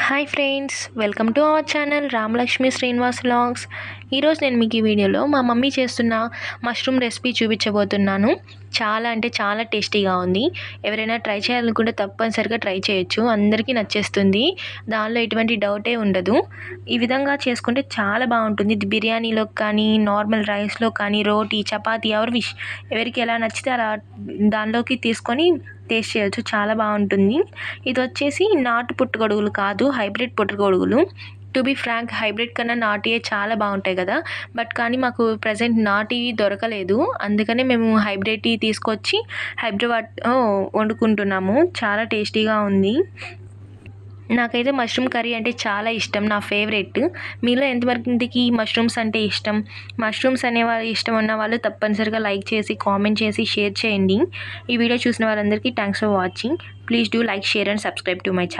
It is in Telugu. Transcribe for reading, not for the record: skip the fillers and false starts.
Hi friends, welcome to our channel Ramalakshmi Srinivas vlogs. ఈరోజు నేను మీకు ఈ వీడియోలో మా మమ్మీ చేస్తున్న మష్రూమ్ రెసిపీ చూపించబోతున్నాను. చాలా అంటే చాలా టేస్టీగా ఉంది. ఎవరైనా ట్రై చేయాలనుకుంటే తప్పనిసరిగా ట్రై చేయొచ్చు. అందరికీ నచ్చేస్తుంది. దానిలో ఎటువంటి డౌటే ఉండదు. ఈ విధంగా చేసుకుంటే చాలా బాగుంటుంది. ఇది బిర్యానీలో కానీ, నార్మల్ రైస్లో కానీ, రోటీ, చపాతీ ఎవరికి ఎలా నచ్చితే అలా దానిలోకి తీసుకొని టేస్ట్ చేయొచ్చు. చాలా బాగుంటుంది. ఇది వచ్చేసి నాటు పుట్టగొడుగులు కాదు, హైబ్రిడ్ పుట్టగొడుగులు. టు బీ ఫ్రాంక్, హైబ్రిడ్ కన్నా నాటియే చాలా బాగుంటాయి కదా. కానీ మాకు ప్రజెంట్ నాటివి దొరకలేదు. అందుకనే మేము హైబ్రిడ్వి తీసుకొచ్చి హైదరాబాద్ వండుకుంటున్నాము. చాలా టేస్టీగా ఉంది. నాకైతే మష్రూమ్ కర్రీ అంటే చాలా ఇష్టం, నా ఫేవరెట్. మీలో ఎంతమందికి మష్రూమ్స్ అంటే ఇష్టం? మష్రూమ్స్ ఇష్టం ఉన్న వాళ్ళు తప్పనిసరిగా లైక్ చేసి, కామెంట్ చేసి, షేర్ చేయండి. ఈ వీడియో చూసిన వాళ్ళందరికీ thanks for watching. Please do like, share and subscribe to my channel.